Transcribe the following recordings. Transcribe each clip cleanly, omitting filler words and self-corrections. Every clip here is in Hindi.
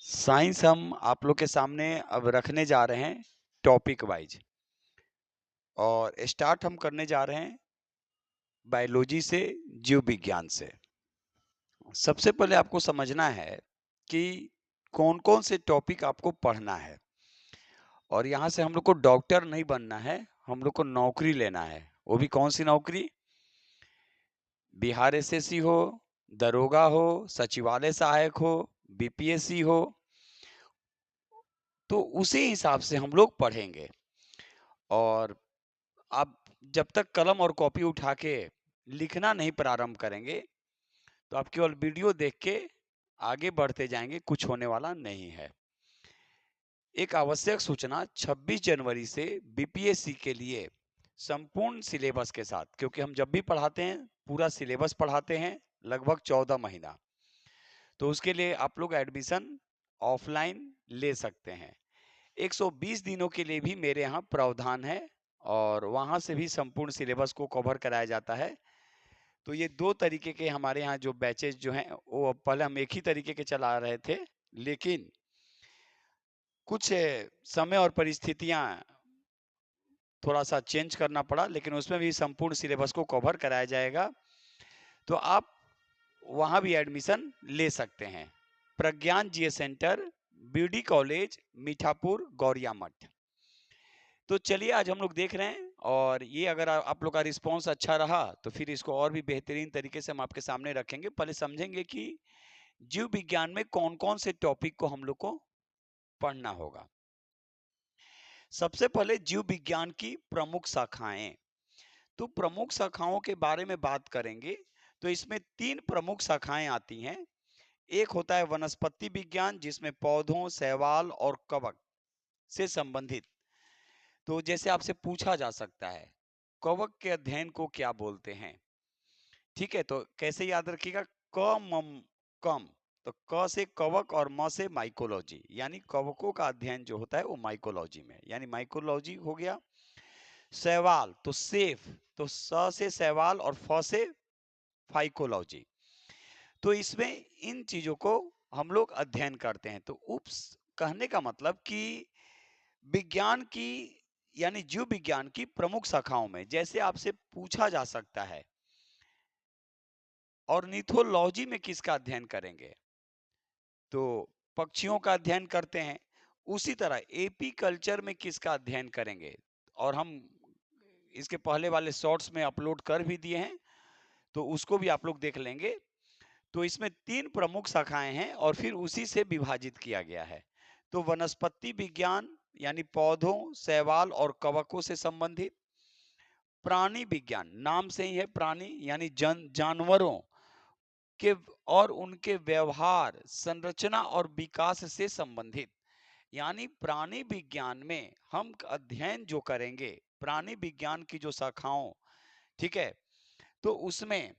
साइंस हम आप लोग के सामने अब रखने जा रहे हैं टॉपिक वाइज और स्टार्ट हम करने जा रहे हैं बायोलॉजी से, जीव विज्ञान से। सबसे पहले आपको समझना है कि कौन-कौन से टॉपिक आपको पढ़ना है और यहाँ से हम लोग को डॉक्टर नहीं बनना है, हम लोग को नौकरी लेना है। वो भी कौन सी नौकरी? बिहार एसएससी हो, दरोगा हो, सचिवालय सहायक हो, बीपीएससी हो, तो उसी हिसाब से हम लोग पढ़ेंगे। और आप जब तक कलम और कॉपी उठा के लिखना नहीं प्रारंभ करेंगे, तो आप केवल वीडियो देख के आगे बढ़ते जाएंगे, कुछ होने वाला नहीं है। एक आवश्यक सूचना, 26 जनवरी से बीपीएससी के लिए संपूर्ण सिलेबस के साथ, क्योंकि हम जब भी पढ़ाते हैं पूरा सिलेबस पढ़ाते हैं लगभग 14 महीना, तो उसके लिए आप लोग एडमिशन ऑफलाइन ले सकते हैं। 120 दिनों के लिए भी मेरे यहाँ प्रावधान है और वहाँ से भी संपूर्ण सिलेबस को कवर कराया जाता है। तो ये 2 तरीके के हमारे यहाँ जो बैचेज जो हैं, वो पहले हम एक ही तरीके के चला रहे थे, लेकिन कुछ समय और परिस्थितियाँ थोड़ा-सा चेंज करना पड़ा, लेकिन उसमें भी संपूर्ण सिलेबस को कवर कराया जाएगा। तो आप वहाँ भी एडमिशन ले सकते हैं। Pragyan GS centre, BD college, Mithapur, Gauriya Math. तो चलिए आज हम लोग देख रहे हैं और ये अगर आप लोग का रिस्पांस अच्छा रहा तो फिर इसको और भी बेहतरीन तरीके से हम आपके सामने रखेंगे। पहले समझेंगे कि जीव विज्ञान में कौन-कौन से टॉपिक को हम लोग को पढ़ना होगा। सबसे पहले जीव विज्ञान की प्रमुख शाखाएं। तो प्रमुख शाखाओं के बारे में बात करेंगे तो इसमें 3 प्रमुख शाखाएं आती हैं। एक होता है वनस्पति विज्ञान, जिसमें पौधों, शैवाल और कवक से संबंधित। तो जैसे आपसे पूछा जा सकता है, कवक के अध्ययन को क्या बोलते हैं? ठीक है, तो कैसे याद रखिएगा? क मम कम, तो क से कवक और म से माइकोलॉजी, यानी कवकों का अध्ययन जो होता है वो माइकोलॉजी में, यानी माइकोलॉजी हो गया। शैवाल तो सेफ, तो स से शैवाल और फ से फाइकोलॉजी। तो इसमें इन चीजों को हम लोग अध्ययन करते हैं। तो उप्स, कहने का मतलब कि विज्ञान की, यानी जीव विज्ञान की प्रमुख शाखाओं में जैसे आपसे पूछा जा सकता है ऑर्निथोलॉजी में किसका अध्ययन करेंगे, तो पक्षियों का अध्ययन करते हैं। उसी तरह एपी कल्चर में किसका अध्ययन करेंगे, और हम इसके पहले वाले शॉर्ट्स में अपलोड कर भी दिए हैं, तो उसको भी आप लोग देख लेंगे। तो इसमें 3 प्रमुख शाखाएं हैं और फिर उसी से विभाजित किया गया है। तो वनस्पति विज्ञान यानी पौधों, शैवाल और कवकों से संबंधित। प्राणी विज्ञान, नाम से ही है प्राणी, यानी जानवरों के और उनके व्यवहार, संरचना और विकास से संबंधित। यानी प्राणी विज्ञान में हम अध्ययन जो करेंगे, प्राणी विज्ञान की जो शाखाओं, ठीक है, तो उसमें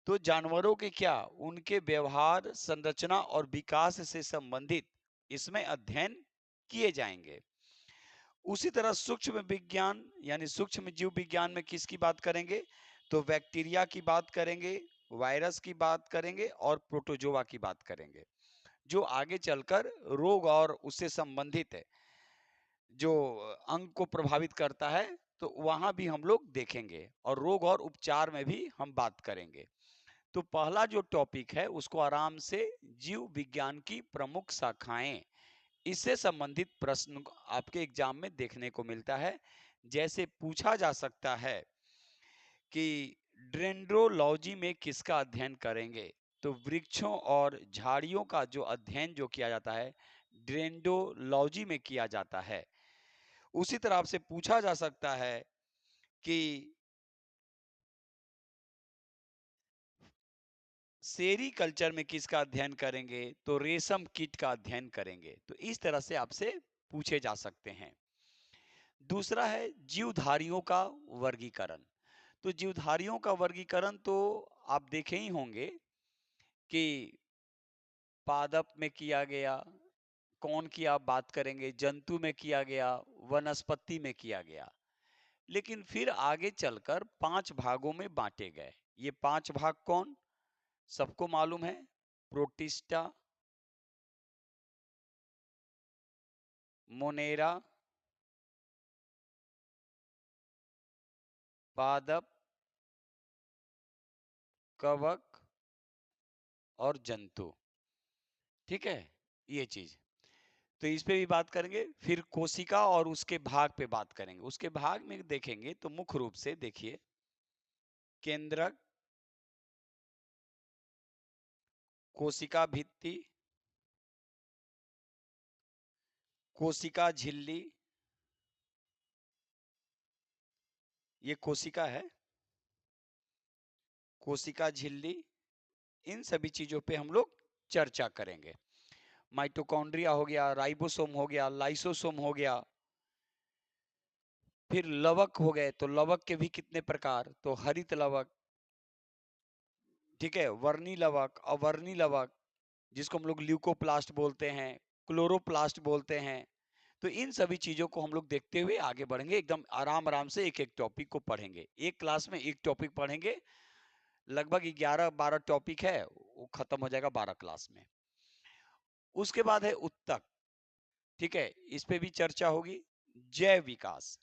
तो जानवरों के क्या, उनके व्यवहार, संरचना और विकास से संबंधित इसमें अध्ययन किए जाएंगे। उसी तरह सूक्ष्म विज्ञान यानी सूक्ष्म जीव विज्ञान में किसकी बात करेंगे, तो बैक्टीरिया की बात करेंगे, वायरस की बात करेंगे और प्रोटोजोआ की बात करेंगे, जो आगे चलकर रोग और उससे संबंधित है जो अंग को प्रभावित करता है, तो वहां भी हम लोग देखेंगे और रोग और उपचार में भी हम बात करेंगे। तो पहला जो टॉपिक है उसको आराम से जीव विज्ञान की प्रमुख शाखाएं, इससे संबंधित प्रश्न आपके एग्जाम में देखने को मिलता है। जैसे पूछा जा सकता है कि डेंड्रोलॉजी में किसका अध्ययन करेंगे, तो वृक्षों और झाड़ियों का जो अध्ययन जो किया जाता है डेंड्रोलॉजी में किया जाता है। उसी तरह आपसे पूछा जा सकता है कि सेरी कल्चर में किसका अध्ययन करेंगे, तो रेशम कीट का अध्ययन करेंगे। तो इस तरह से आपसे पूछे जा सकते हैं। दूसरा है जीवधारियों का वर्गीकरण। तो जीवधारियों का वर्गीकरण तो आप देखे ही होंगे कि पादप में किया गया, कौन की आप बात करेंगे, जंतु में किया गया, वनस्पति में किया गया, लेकिन फिर आगे चलकर 5 भागों में बांटे गए। ये 5 भाग कौन, सबको मालूम है? प्रोटिस्टा, मोनेरा, पादप, कवक और जंतु। ठीक है, ये चीज तो इस पे भी बात करेंगे। फिर कोशिका और उसके भाग पे बात करेंगे। उसके भाग में देखेंगे तो मुख्य रूप से देखिए, केंद्रक, कोशिका भित्ति, कोशिका झिल्ली, ये कोशिका है, कोशिका झिल्ली, इन सभी चीजों पे हम लोग चर्चा करेंगे। माइटोकॉन्ड्रिया हो गया, राइबोसोम हो गया, लाइसोसोम हो गया, फिर लवक हो गए। तो लवक के भी कितने प्रकार, तो हरित लवक, ठीक है, वर्णी लवक, अवर्णी लवक, जिसको हम लोग ल्यूकोप्लास्ट बोलते हैं, क्लोरोप्लास्ट बोलते हैं। तो इन सभी चीजों को हम लोग देखते हुए आगे बढ़ेंगे। एकदम आराम आराम से एक एक टॉपिक को पढ़ेंगे। एक क्लास में एक टॉपिक पढ़ेंगे। लगभग 11-12 टॉपिक है, वो खत्म हो जाएगा 12 क्लास में। उसके बाद है उत्तक, ठीक है, इस पे भी चर्चा होगी। जैव विकास,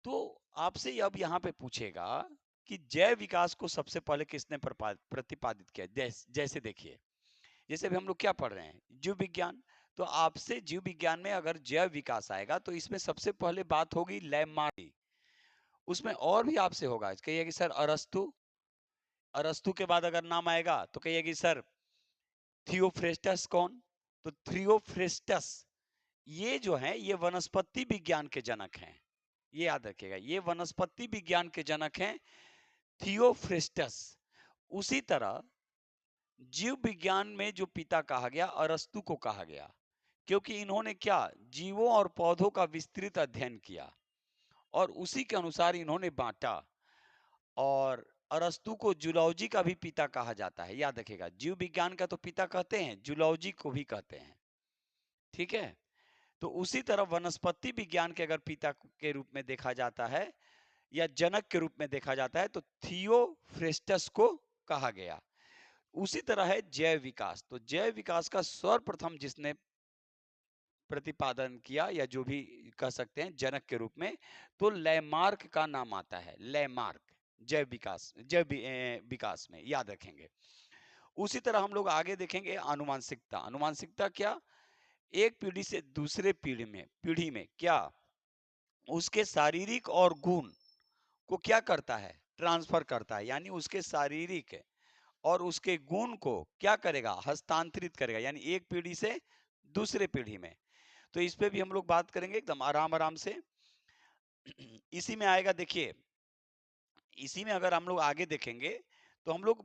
तो आपसे अब यहाँ पे पूछेगा कि जैव विकास को सबसे पहले किसने प्रतिपादित किया। जैसे देखिए, जैसे अभी हम लोग क्या पढ़ रहे हैं, जीव विज्ञान। तो आपसे जीव विज्ञान में अगर जैव विकास आएगा तो इसमें सबसे पहले बात होगी लैमार्क। उसमें और भी आपसे होगा, कहिए कि सर अरस्तु, अरस्तु के बाद अगर नाम आएगा तो कहिए कि सर थियोफ्रेस्टस कौन, तो थियोफ्रेस्टस ये जो है ये वनस्पति विज्ञान के जनक हैं। ये याद रखिएगा, ये वनस्पति विज्ञान के जनक हैं थियोफ्रेस्टस। उसी तरह जीव विज्ञान में जो पिता कहा गया, अरस्तु को कहा गया, क्योंकि इन्होंने क्या, जीवों और पौधों का विस्तृत अध्ययन किया और उसी के अनुसार इन्होंने बांटा। और अरस्तु को जूलॉजी का भी पिता कहा जाता है। याद रखिएगा, जीव विज्ञान का तो पिता कहते हैं, जूलॉजी को भी कहते हैं। ठीक है, तो उसी तरह वनस्पति विज्ञान के अगर पिता के रूप में देखा जाता है या जनक के रूप में देखा जाता है तो थियोफ्रेस्टस को कहा गया। उसी तरह है जैव विकास। तो जैव विकास का सर्वप्रथम जिसने प्रतिपादन किया या जो भी कह सकते हैं जनक के रूप में, तो लैमार्क का नाम आता है। लैमार्क जैव विकास, विकास में याद रखेंगे। उसी तरह हम लोग आगे देखेंगे आनुवांशिकता। आनुवांशिकता क्या, एक पीढ़ी से दूसरे पीढ़ी में क्या उसके शारीरिक और गुण को क्या करता है, ट्रांसफर करता है। यानी उसके शारीरिक और उसके गुण को क्या करेगा, हस्तांतरित करेगा, यानी एक पीढ़ी से दूसरे पीढ़ी में। तो इस पे भी हम लोग बात करेंगे एकदम आराम आराम से। इसी में आएगा, देखिए इसी में अगर हम लोग आगे देखेंगे तो हम लोग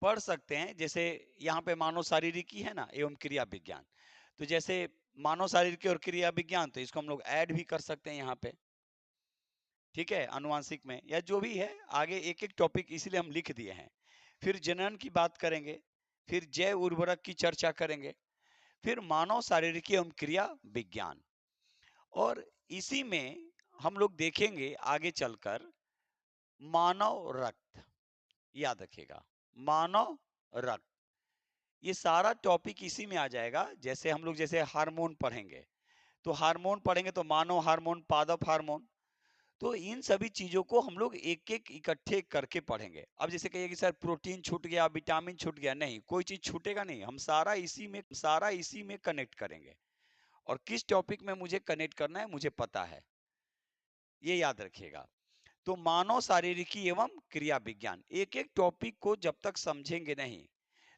पढ़ सकते हैं, जैसे यहाँ पे मानव शारीरिकी है ना एवं क्रिया विज्ञान। तो जैसे मानव शारीरिकी और क्रिया विज्ञान, तो इसको हम लोग ऐड भी कर सकते हैं यहाँ पे। ठीक है, अनुवांशिक में या जो भी है, आगे एक एक टॉपिक इसलिए हम लिख दिए हैं। फिर जनन की बात करेंगे, फिर जैव उर्वरक की चर्चा करेंगे, फिर मानव शारीरिकी एवं क्रिया विज्ञान। और इसी में हम लोग देखेंगे आगे चलकर मानव रक्त। याद रखिएगा, मानव रक्त, ये सारा टॉपिक इसी में आ जाएगा। जैसे हम लोग जैसे हार्मोन पढ़ेंगे, तो हार्मोन पढ़ेंगे तो मानव हार्मोन, पादप हार्मोन। तो इन सभी चीजों को हम लोग एक एक इकट्ठे करके पढ़ेंगे। अब जैसे कहिए कि सर प्रोटीन छूट गया, विटामिन छूट गया, नहीं, कोई चीज छूटेगा नहीं। हम सारा इसी में कनेक्ट करेंगे। और किस टॉपिक में मुझे कनेक्ट करना है मुझे पता है, ये याद रखिएगा। तो मानव शारीरिकी एवं क्रिया विज्ञान, एक एक टॉपिक को जब तक समझेंगे नहीं,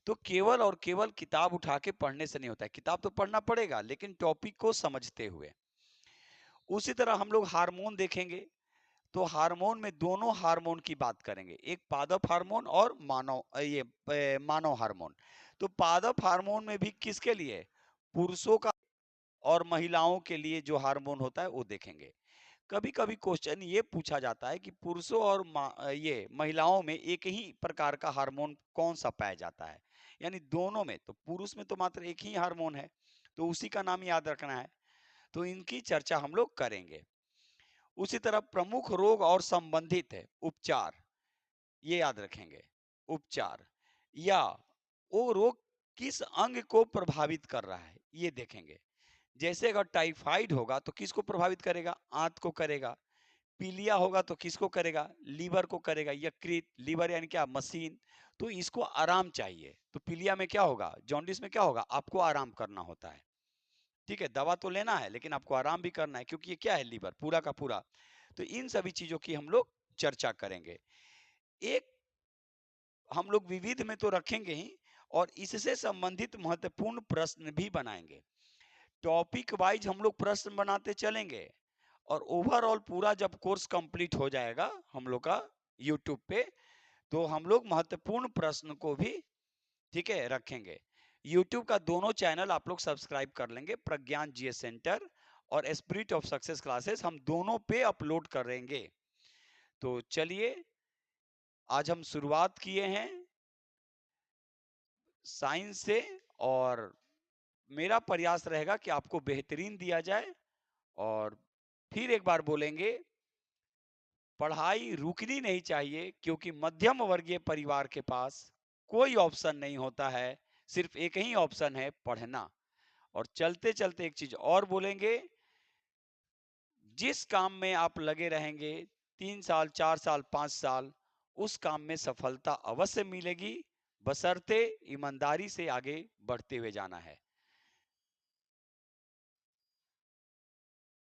तो केवल और केवल किताब उठा के पढ़ने से नहीं होता है। किताब तो पढ़ना पड़ेगा, लेकिन टॉपिक को समझते हुए। उसी तरह हम लोग हार्मोन देखेंगे, तो हार्मोन में दोनों हार्मोन की बात करेंगे, एक पादप हार्मोन और मानव हार्मोन। तो पादप हार्मोन में भी किसके लिए, पुरुषों का और महिलाओं के लिए जो हार्मोन होता है वो देखेंगे। कभी कभी क्वेश्चन ये पूछा जाता है कि पुरुषों और ये महिलाओं में एक ही प्रकार का हार्मोन कौन सा पाया जाता है, यानी दोनों में। तो पुरुष में तो मात्र एक ही हार्मोन है, तो उसी का नाम याद रखना है। तो इनकी चर्चा हम लोग करेंगे। उसी तरह प्रमुख रोग और संबंधित है उपचार, ये याद रखेंगे। उपचार या वो रोग किस अंग को प्रभावित कर रहा है ये देखेंगे। जैसे अगर टाइफाइड होगा तो किसको प्रभावित करेगा? आंत को करेगा। पीलिया होगा तो किसको करेगा? लीवर को करेगा। यकृत, लीवर यानी क्या? मशीन। तो इसको आराम चाहिए। तो पीलिया में क्या होगा? जॉन्डिस में क्या होगा? आपको आराम करना होता है। ठीक है, दवा तो लेना है लेकिन आपको आराम भी करना है, क्योंकि ये क्या है? लीवर पूरा का पूरा। तो इन सभी चीजों की हम लोग चर्चा करेंगे। एक हम लोग विविध में तो रखेंगे ही, और इससे संबंधित महत्वपूर्ण प्रश्न भी बनाएंगे। टॉपिक वाइज हम लोग प्रश्न बनाते चलेंगे, और ओवरऑल पूरा जब कोर्स कंप्लीट हो जाएगा हम लोग का यूट्यूब पे, तो हम लोग महत्वपूर्ण प्रश्न को भी, ठीक है, रखेंगे। यूट्यूब का दोनों चैनल आप लोग सब्सक्राइब कर लेंगे, प्रज्ञान जीएस सेंटर और स्पिरिट ऑफ सक्सेस क्लासेस, हम दोनों पे अपलोड करेंगे। तो चलिए, आज हम शुरुआत किए हैं साइंस से, और मेरा प्रयास रहेगा कि आपको बेहतरीन दिया जाए। और फिर एक बार बोलेंगे, पढ़ाई रुकनी नहीं चाहिए, क्योंकि मध्यम वर्गीय परिवार के पास कोई ऑप्शन नहीं होता है, सिर्फ एक ही ऑप्शन है, पढ़ना। और चलते चलते एक चीज और बोलेंगे, जिस काम में आप लगे रहेंगे 3 साल, 4 साल, 5 साल, उस काम में सफलता अवश्य मिलेगी, बशर्ते ईमानदारी से आगे बढ़ते हुए जाना है।